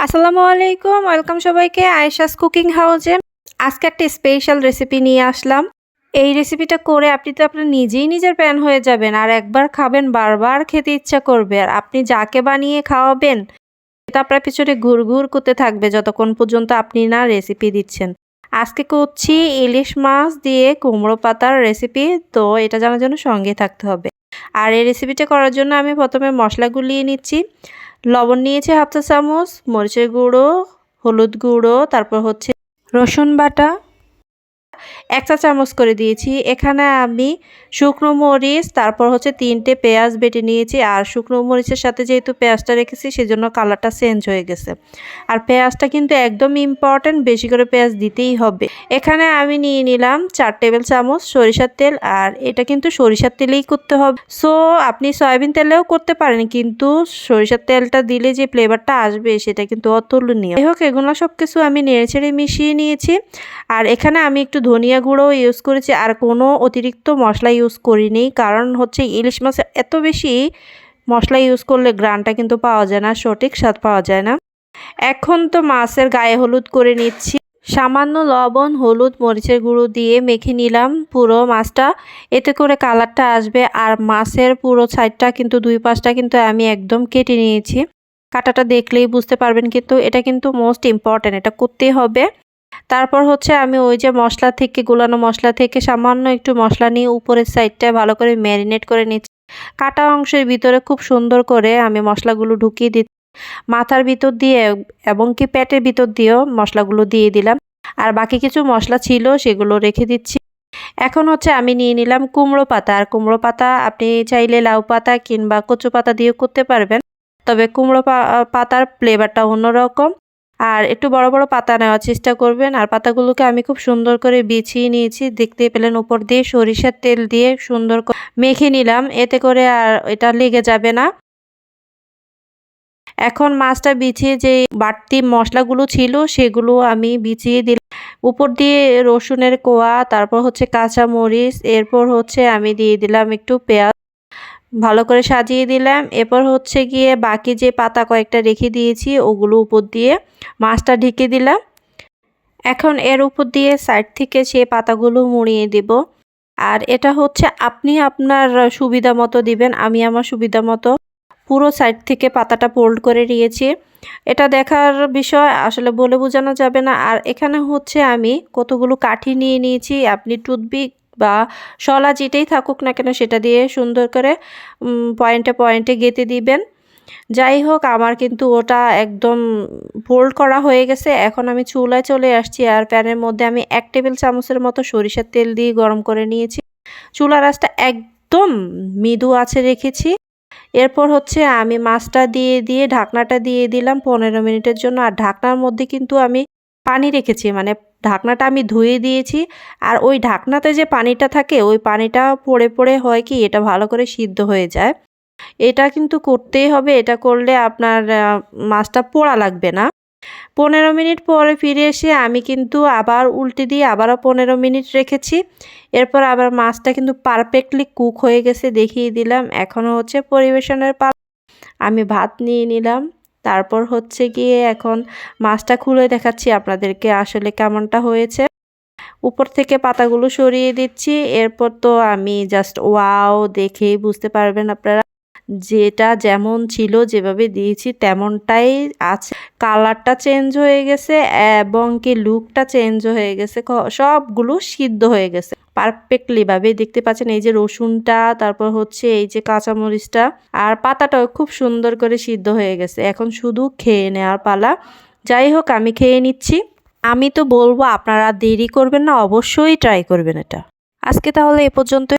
আসসালামু আলাইকুম, ওয়েলকাম সবাইকে আয়েশাস কুকিং হাউজে। আজকে একটা স্পেশাল রেসিপি নিয়ে আসলাম। এই রেসিপিটা করে আপনি তো আপনার নিজেই নিজের ফ্যান হয়ে যাবেন, আর একবার খাবেন বারবার খেতে ইচ্ছা করবে। আর আপনি যাকে বানিয়ে খাওয়াবেন এটা আপনার পিছনে ঘুরঘুর করতে থাকবে যতক্ষণ পর্যন্ত আপনি না রেসিপি দিচ্ছেন। আজকে করছি ইলিশ মাছ দিয়ে কুমড়ো পাতার রেসিপি। তো এটা জানার জন্য সঙ্গে থাকতে হবে। আর এই রেসিপিটা করার জন্য আমি প্রথমে মশলা গুলিয়ে নিচ্ছি। লবণ নিয়েছি হাফ চা চামচ, মরিচের গুঁড়ো, হলুদ গুঁড়ো, তারপর হচ্ছে রসুন বাটা ১ চা চামচ করে দিয়েছি। এখানে আমি শুকনো মরিচ, তারপর হচ্ছে ৩টে পেঁয়াজ বেটে নিয়েছি। আর শুকনো মরিচের সাথে যেহেতু পেঁয়াজটা রেখেছি সেজন্য কালারটা চেঞ্জ হয়ে গেছে। আর পেঁয়াজটা কিন্তু একদম ইম্পর্টেন্ট, বেশি করে পেঁয়াজ দিতেই হবে। এখানে আমি নিয়ে নিলাম ৪ টেবিল চামচ সরিষার তেল, আর এটা কিন্তু সরিষার তেলেই করতে হবে। সো আপনি সয়াবিন তেলেও করতে পারেন, কিন্তু সরিষার তেলটা দিলে যে ফ্লেভারটা আসবে সেটা কিন্তু অতুলনীয়। যাই হোক, এগুলো সব কিছু আমি নেড়েচেড়ে মিশিয়ে নিয়েছি। আর এখানে আমি একটু ধনিয়া গুঁড়ো ইউজ করেছি, আর কোনো অতিরিক্ত মশলা ইউজ করিনি, কারণ হচ্ছে ইলিশ মাছ এত বেশি মশলা ইউজ করলে গ্রানটা কিন্তু পাওয়া যায় না, সঠিক স্বাদ পাওয়া যায় না। এখন তো মাছের গায়ে হলুদ করে নিচ্ছি। সামান্য লবণ, হলুদ, মরিচের গুঁড়ো দিয়ে মেখে নিলাম পুরো মাছটা, এতে করে কালারটা আসবে। আর মাছের পুরো সাইডটা কিন্তু দুই পাশটা কিন্তু আমি একদম কেটে নিয়েছি। কাটাটা দেখলেই বুঝতে পারবেন, কিন্তু এটা কিন্তু মোস্ট ইম্পর্ট্যান্ট, এটা করতেই হবে। তারপর হচ্ছে আমি ওই যে মশলা থেকে গুলানো মশলা থেকে সামান্য একটু মশলা নিয়ে উপরের সাইডটা ভালো করে ম্যারিনেট করে নিচ্ছি। কাটা অংশের ভিতরে খুব সুন্দর করে আমি মশলাগুলো ঢুকিয়ে দিচ্ছি। মাথার ভিতর দিয়ে এবং কি পেটের ভিতর দিয়েও মশলাগুলো দিয়ে দিলাম। আর বাকি কিছু মশলা ছিল সেগুলো রেখে দিচ্ছি। এখন হচ্ছে আমি নিয়ে নিলাম কুমড়ো পাতা। আর কুমড়ো পাতা আপনি চাইলে লাউ পাতা কিংবা কচু পাতা দিয়েও করতে পারবেন, তবে কুমড়ো পাতার ফ্লেভারটা অন্যরকম। আর একটু বড় বড় পাতা নেওয়ার চেষ্টা করবেন। আর পাতাগুলোকে আমি খুব সুন্দর করে বিছিয়ে নিয়েছি, দেখতে পেলেন উপর দিয়ে সরিষার তেল দিয়ে সুন্দর করে মেখে নিলাম, এতে করে আর এটা লেগে যাবে না। এখন মাছটা বিছিয়ে যে বাড়তি মশলাগুলো ছিল সেগুলো আমি বিছিয়ে দিলাম। উপর দিয়ে রসুনের কোয়া, তারপর হচ্ছে কাঁচা মরিচ, এরপর হচ্ছে আমি দিয়ে দিলাম একটু পেঁয়াজ, ভালো করে সাজিয়ে দিলাম। এরপর হচ্ছে গিয়ে বাকি যে পাতা কয়েকটা রেখে দিয়েছি ওগুলো উপর দিয়ে মাছটা ঢেকে দিলাম। এখন এর উপর দিয়ে সাইড থেকে সে পাতাগুলো মুড়িয়ে দেব। আর এটা হচ্ছে আপনি আপনার সুবিধা মতো দিবেন। আমি আমার সুবিধা মতো পুরো সাইড থেকে পাতাটা ফোল্ড করে নিয়েছি। এটা দেখার বিষয়, আসলে বলে বোঝানো যাবে না। আর এখানে হচ্ছে আমি কতগুলো কাঠি নিয়ে নিয়েছি। আপনি টুথপিক বা শলা যেটাই থাকুক না কেন সেটা দিয়ে সুন্দর করে পয়েন্টে পয়েন্টে গেঁথে দিবেন। যাই হোক, আমার কিন্তু ওটা একদম ফোল্ড করা হয়ে গেছে। এখন আমি চুলায় চলে আসছি। আর প্যানের মধ্যে আমি ১ টেবিল চামচের মতো সরিষার তেল দিয়ে গরম করে নিয়েছি। চুলার আঁচটা একদম মৃদু আঁচে রেখেছি। এরপর হচ্ছে আমি মাছটা দিয়ে ঢাকনাটা দিয়ে দিলাম ১৫ মিনিটের জন্য। আর ঢাকনার মধ্যে কিন্তু আমি পানি রেখেছি, মানে ঢাকনাটা আমি ধুয়ে দিয়েছি। আর ওই ঢাকনাতে যে পানিটা থাকে ওই পানিটা পড়ে পড়ে হয় কি এটা ভালো করে সিদ্ধ হয়ে যায়। এটা কিন্তু করতেই হবে, এটা করলে আপনার মাছটা পোড়া লাগবে না। ১৫ মিনিট পরে ফিরে এসে আমি কিন্তু আবার উল্টে দিয়ে আবারও ১৫ মিনিট রেখেছি। এরপর আবার মাছটা কিন্তু পারফেক্টলি কুক হয়ে গেছে, দেখিয়ে দিলাম। এখনও হচ্ছে পরিবেশনের পালা। আমি ভাত নিয়ে নিলাম। তারপর হচ্ছে গিয়ে এখন মাছটা খুলে দেখাচ্ছি আপনাদেরকে আসলে কেমনটা হয়েছে। উপর থেকে পাতাগুলো সরিয়ে দিচ্ছি। এরপর তো আমি জাস্ট ওয়াও দেখেই বুঝতে পারবেন আপনারা, যেটা যেমন ছিল যেভাবে দিয়েছি তেমনটাই আছে। কালারটা চেঞ্জ হয়ে গেছে এবং কি লুকটা চেঞ্জ হয়ে গেছে, সবগুলো সিদ্ধ হয়ে গেছে পারফেক্টলি ভাবে। দেখতে পাচ্ছেন এই যে রসুনটা, তারপর হচ্ছে এই যে কাঁচামরিচটা আর পাতাটাও খুব সুন্দর করে সিদ্ধ হয়ে গেছে। এখন শুধু খেয়ে নেওয়ার পালা। যাই হোক, আমি খেয়ে নিচ্ছি। আমি তো বলবো আপনারা দেরি করবেন না, অবশ্যই ট্রাই করবেন এটা। আজকে তাহলে এ পর্যন্ত।